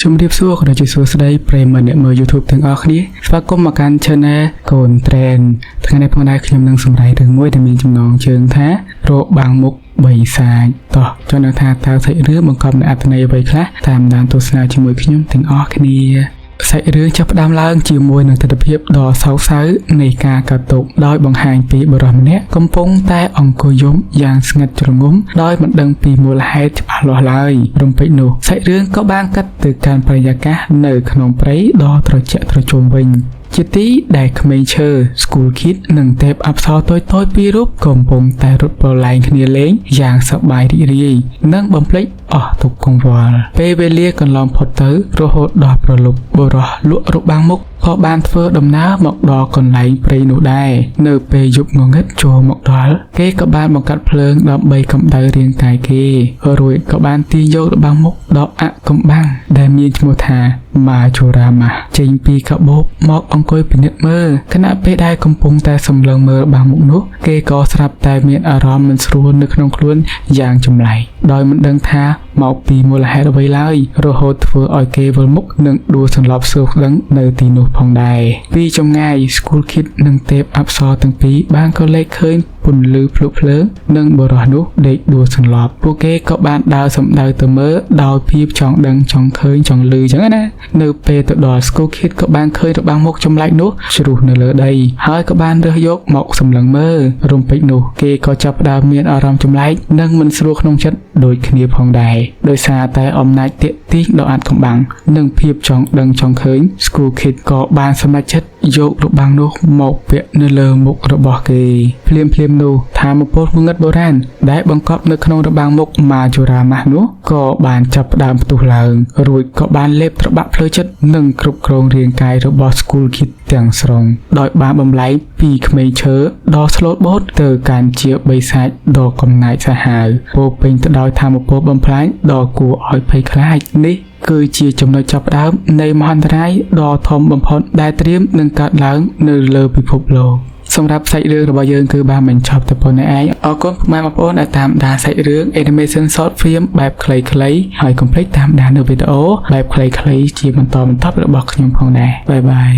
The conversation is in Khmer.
ជំរាបសួរក៏ដូចជាសួស្តីប្រិយមិត្តអ្នកមើល YouTube ទាំងអស់គ្នាស្វាគមន៍មកកាន់ Channel កូនត្រេនថ្ងៃនេះផងដែរខ្ញុំនឹងសម្ដែងរឿងមួយដែលមានចំណងជើងថារកបាំងមុខបីសាច់តោះចង់ដឹងថាតើសាច់រឿងបង្កប់នូវអត្ថន័យអ្វីខ្លះតាមដានទស្សនាជាមួយខ្ញុំទាំងអស់គ្នាសាច់រឿងចាប់ផ្ដើមឡើងជាមួយនឹងទស្សនវិជ្ជាដ៏សោកសៅនៃការកាត់ទោសដោយបង្ហាញពីបុរសម្នាក់កំពុងតែអង្គុយយំយ៉ាងស្ងាត់ជ្រងំដោយមិនដឹងពីមូលហេតុច្បាស់លាស់ឡើយរំពេចនោះសាច់រឿងក៏បានកាត់ទៅកាន់បរិយាកាសនៅក្នុងព្រៃដ៏ត្រជាក់ត្រជុំវិញជាទីដែលក្មេងឈើ School Kid និងទេពអប្សរតូចៗពីររូបកំពុងតែរត់ប្រឡែងគ្នាលេងយ៉ាងសប្បាយរីករាយនិងបំភ្លេចអស់ទុក្ខកង្វល់ពេលវេលាកន្លងផុតទៅរហូតដល់ប្រលប់បុរសលក់របាំងមុខក៏បានធ្វើដំណើរមកដល់កន្លែងព្រៃនោះដែរនៅពេលយប់ងងឹតចូលមកដល់គេក៏បានបង្កាត់ភ្លើងដើម្បីកម្ដៅរាងកាយគេរួចក៏បានទាញយករបាំងមុខដ៏អាក់កំបាំងដែលមានឈ្មោះថាម៉ាជូរ៉ាម៉ាចេញពីកាបូបមកអង្គុយពិនិត្យមើលខណៈពេលដែលកំពុងតែសម្លឹងមើលរបាំងមុខនោះគេក៏ស្រាប់តែមានអារម្មណ៍មិនស្រួលនៅក្នុងខ្លួនយ៉ាងចម្លែកដោយមិនដឹងថាមកពីមូលហេតុអ្វីឡើយរហូតធ្វើឲ្យគេវិលមុខនិងដួលសន្លប់សួរដឹងនៅទីនោះផងដែរពីចម្ងាយ School Kid និងទេពអប្សរទាំងពីរបានក៏លេចឃើញពន្លឺភ្លុកភ្លើងនិងបុរសនោះដេកដួលសន្លប់ពួកគេក៏បានដើរសម្ដៅទៅមើលដោយភាពចង់ដឹងចង់ឃើញចង់ឮចឹងណានៅពេលទៅដល់ School Kid ក៏បានឃើញរបាំងមុខចម្លែកនោះជ្រុះនៅលើដីហើយក៏បានរើសយកមកសម្លឹងមើលរំពេចនោះគេក៏ចាប់ផ្ដើមមានអារម្មណ៍ចម្លែកនិងមិនស្រួលក្នុងចិត្តដូចគ្នាផងដែរដោយសារតែអំណាចទាក់ទាញដ៏អាថ៌កំបាំងនិងភាពចង់ដឹងចង់ឃើញ School Kid ក៏បានសម្រេចចិត្តយករបាំងនោះមកពាក់នៅលើមុខរបស់គេភ្លាមនោះថាមពលងងឹតបុរាណដែលបង្កប់នៅក្នុងរបាំងមុខម៉ាជូរ៉ាម៉ាស់នោះក៏បានចាប់ផ្ដើមផ្ទុះឡើងរួចក៏បានលេបត្របាក់ផ្លូវចិត្តនិងគ្រប់គ្រងរាងកាយរបស់ School Kid ទាំងស្រុងដោយបានបំលែងពីក្មេងឈើដ៏ស្លូតបូតទៅកាន់ជាបិសាចដ៏កំណាចសាហាវពោពេញទៅដោយថាមពលបំផ្លាញដ៏គួរឲ្យភ័យខ្លាចនេះគឺជាចំណុចចាប់ផ្ដើមនៃមហន្តរាយដ៏ធំបំផុតដែលត្រៀមនឹងកើតឡើងនៅលើពិភពលោកសម្រាប់សាច់រឿងរបស់យើងគឺបានបញ្ចប់តែប៉ុណ្ណេះឯងអរគុណពុកម៉ែបងប្អូនដែលតាមដានសាច់រឿង Animation Short Film បែបខ្លីៗហើយកុំភ្លេចតាមដាននៅវីដេអូបែបខ្លីៗជាបន្តរបស់ខ្ញុំផងដែរបាយបាយ